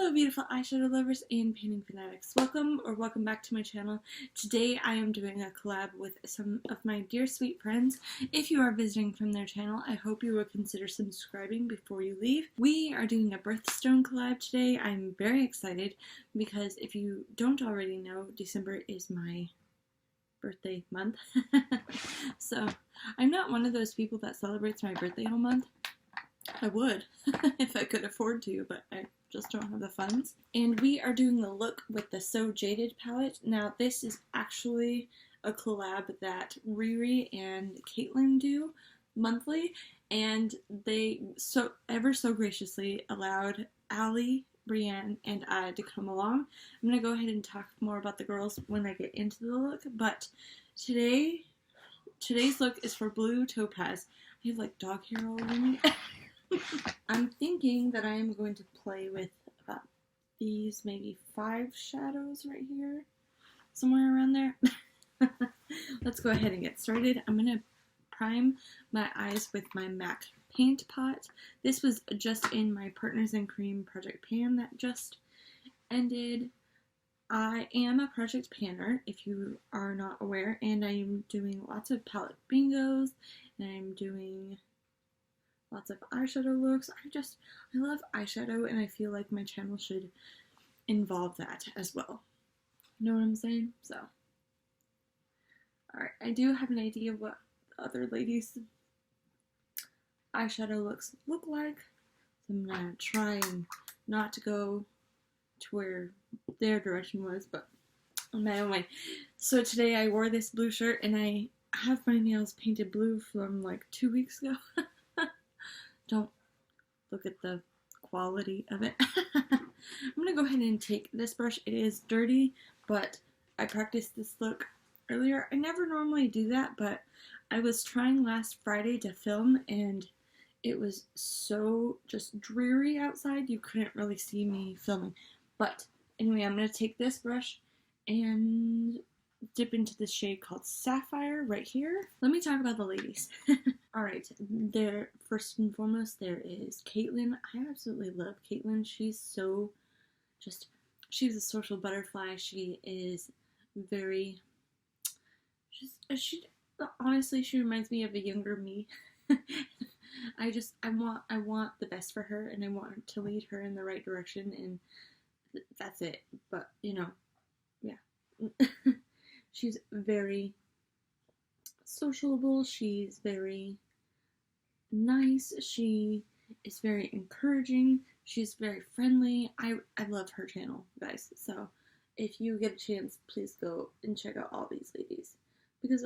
Hello beautiful eyeshadow lovers and painting fanatics. Welcome back to my channel. Today I am doing a collab with some of my dear sweet friends. If you are visiting from their channel, I hope you will consider subscribing before you leave. We are doing a Birthstone collab today. I'm very excited because if you don't already know, December is my birthday month. So I'm not one of those people that celebrates my birthday all month. I would if I could afford to, but I just don't have the funds. And we are doing the look with the So Jaded palette. Now this is actually a collab that Riri and Caitlin do monthly, and they ever so graciously allowed Allie, Brienne, and I to come along. I'm gonna go ahead and talk more about the girls when I get into the look, but today's look is for Blue Topaz. I have like dog hair all over me. I'm thinking that I am going to play with about these maybe 5 shadows right here, somewhere around there. Let's go ahead and get started. I'm going to prime my eyes with my MAC paint pot. This was just in my Partners in Cream project pan that just ended. I am a project panner, if you are not aware, and I am doing lots of palette bingos, and I'm doing lots of eyeshadow looks. I love eyeshadow, and I feel like my channel should involve that as well. You know what I'm saying? So, alright, I do have an idea of what other ladies' eyeshadow looks look like. So I'm gonna try and not to go to where their direction was, but on my own way. So today I wore this blue shirt, and I have my nails painted blue from like 2 weeks ago. Don't look at the quality of it. I'm gonna go ahead and take this brush. It is dirty, but I practiced this look earlier. I never normally do that, but I was trying last Friday to film, and it was so just dreary outside, you couldn't really see me filming. But anyway, I'm gonna take this brush and dip into the shade called Sapphire right here. Let me talk about the ladies. Alright, first and foremost, there is Caitlin. I absolutely love Caitlin. She's she's a social butterfly. She is very, honestly, she reminds me of a younger me. I want the best for her, and I want to lead her in the right direction, and that's it. But, you know, yeah. She's very sociable. She's very nice. She is very encouraging. She's very friendly. I love her channel, guys. So if you get a chance, please go and check out all these ladies, because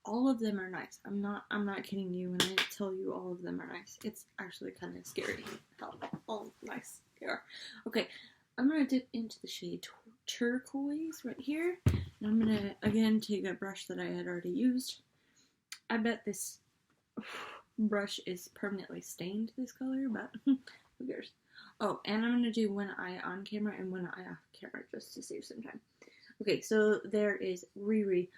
all of them are nice. I'm not kidding you when I tell you all of them are nice. It's actually kind of scary how all nice they are. Okay, I'm gonna dip into the shade Turquoise right here, and I'm gonna again take a brush that I had already used. I bet this brush is permanently stained this color, but who cares? Oh, and I'm gonna do one eye on camera and one eye off camera just to save some time. Okay, so there is Riri.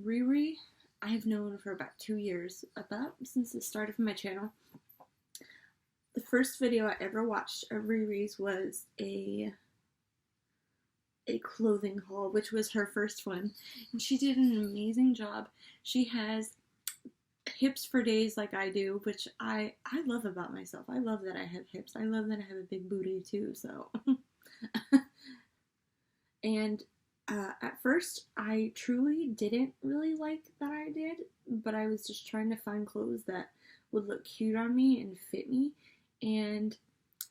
Riri, I have known for about 2 years, about since the start of my channel. The first video I ever watched of Riri's was a clothing haul, which was her first one, and she did an amazing job. She has hips for days like I do, which I love about myself. I love that I have hips. I love that I have a big booty too, so. And at first, I truly didn't really like that I did, but I was just trying to find clothes that would look cute on me and fit me, and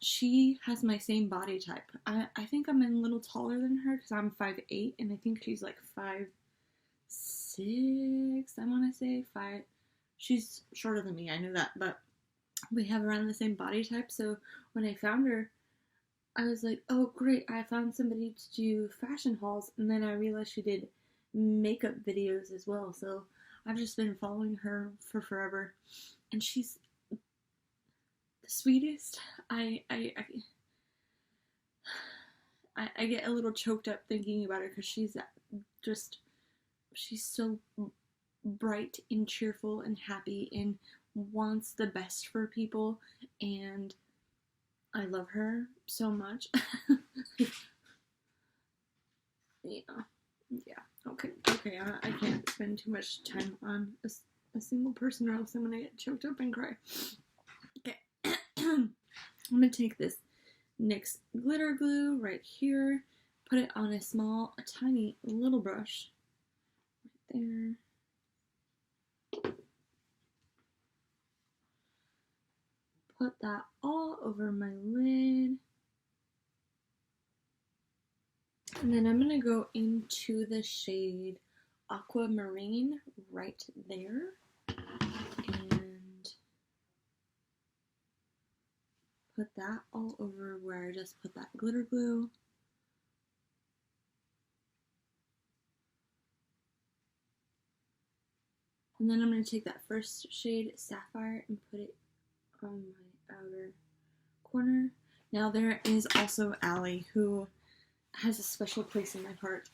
she has my same body type. I think I'm a little taller than her because I'm 5'8", and I think she's like 5'6", I want to say. She's shorter than me, I know that, but we have around the same body type, so when I found her, I was like, oh great, I found somebody to do fashion hauls, and then I realized she did makeup videos as well, so I've just been following her for forever, and she's the sweetest. I get a little choked up thinking about her because she's so bright and cheerful and happy and wants the best for people, and I love her so much. Yeah. Okay. I can't spend too much time on a single person, or else I'm gonna get choked up and cry. Okay. I'm gonna take this NYX glitter glue right here, put it on a tiny little brush right there. Put that all over my lid. And then I'm going to go into the shade Aquamarine right there. And put that all over where I just put that glitter glue. And then I'm going to take that first shade, Sapphire, and put it on my outer corner. Now there is also Allie, who has a special place in my heart.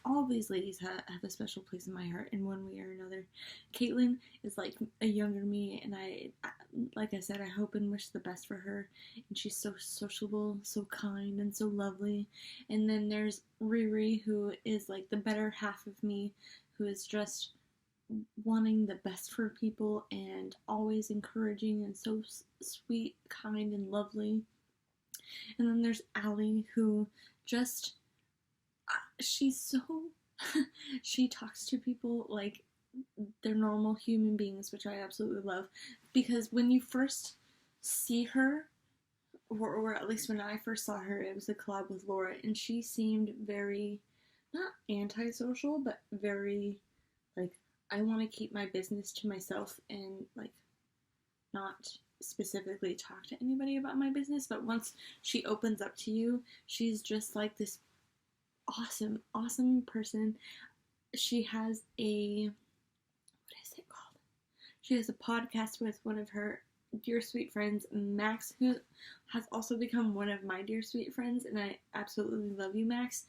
All of these ladies have a special place in my heart in one way or another. Caitlin is like a younger me, and like I said, I hope and wish the best for her. And she's so sociable, so kind, and so lovely. And then there's Riri, who is like the better half of me, who is just wanting the best for people and always encouraging and so sweet, kind, and lovely. And then there's Allie, who just, she's so, she talks to people like they're normal human beings, which I absolutely love. Because when you first see her, or at least when I first saw her, it was a collab with Laura, and she seemed very, not antisocial, but very, like, I want to keep my business to myself and, like, not specifically talk to anybody about my business. But once she opens up to you, she's just like this awesome person. She has what is it called? She has a podcast with one of her dear sweet friends, Max, who has also become one of my dear sweet friends, and I absolutely love you, Max.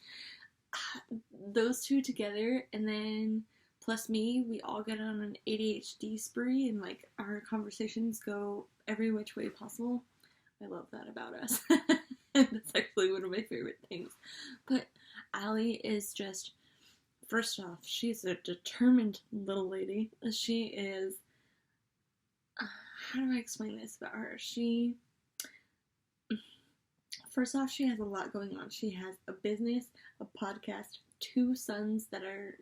Those two together, and then plus me, we all get on an ADHD spree, and like our conversations go every which way possible. I love that about us. That's actually one of my favorite things. But Allie is just, first off, she's a determined little lady. She is, how do I explain this about her? First off, she has a lot going on. She has a business, a podcast, 2 sons that are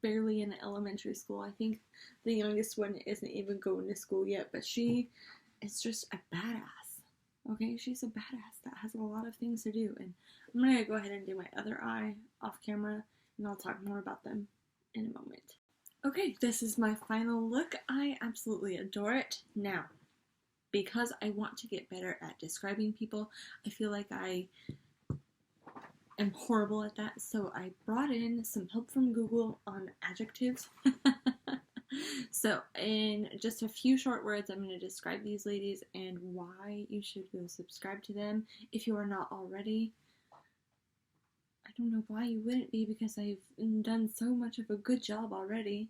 barely in elementary school. I think the youngest one isn't even going to school yet, but she is just a badass. Okay, she's a badass that has a lot of things to do. And I'm going to go ahead and do my other eye off camera, and I'll talk more about them in a moment. Okay, this is my final look. I absolutely adore it. Now, because I want to get better at describing people, I feel like I am horrible at that, so I brought in some help from Google on adjectives. So in just a few short words, I'm going to describe these ladies and why you should go subscribe to them if you are not already. I don't know why you wouldn't be, because I've done so much of a good job already.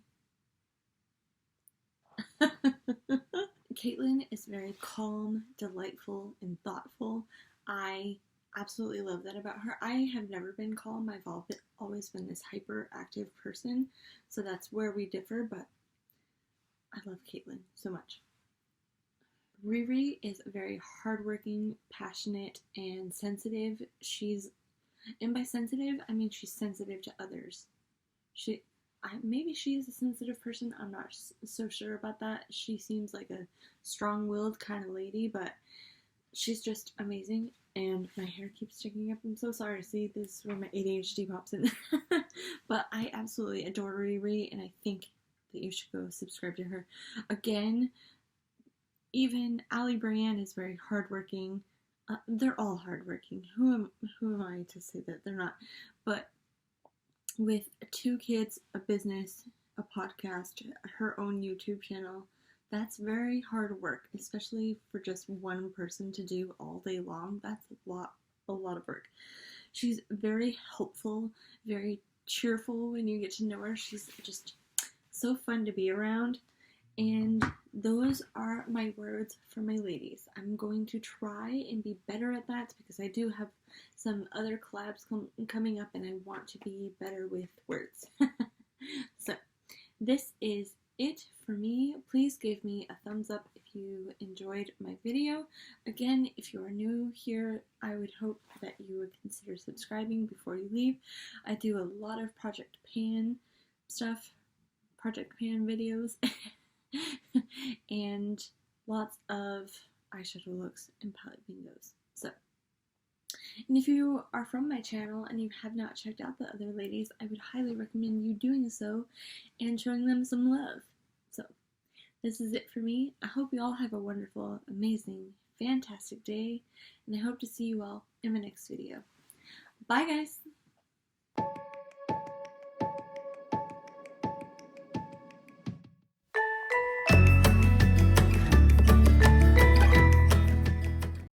Caitlin is very calm, delightful, and thoughtful. I absolutely love that about her. I have never been calm. I've always been this hyperactive person, so that's where we differ, but I love Caitlin so much. Riri is very hardworking, passionate, and sensitive. And by sensitive, I mean she's sensitive to others. Maybe she is a sensitive person. I'm not so sure about that. She seems like a strong-willed kind of lady, but she's just amazing. And my hair keeps sticking up. I'm so sorry. See, this is where my ADHD pops in. But I absolutely adore Riri, and I think that you should go subscribe to her. Again, even Allie Brienne is very hardworking. They're all hardworking. Who am I to say that they're not? But with 2 kids, a business, a podcast, her own YouTube channel, that's very hard work, especially for just one person to do all day long. That's a lot of work. She's very helpful, very cheerful when you get to know her. She's just so fun to be around. And those are my words for my ladies. I'm going to try and be better at that because I do have some other collabs coming up and I want to be better with words. So, this is it for me. Please give me a thumbs up if you enjoyed my video. Again, if you are new here, I would hope that you would consider subscribing before you leave. I do a lot of Project Pan stuff, Project Pan videos, and lots of eyeshadow looks and palette bingos. So, and if you are from my channel and you have not checked out the other ladies, I would highly recommend you doing so and showing them some love. So, this is it for me. I hope you all have a wonderful, amazing, fantastic day, and I hope to see you all in my next video. Bye, guys!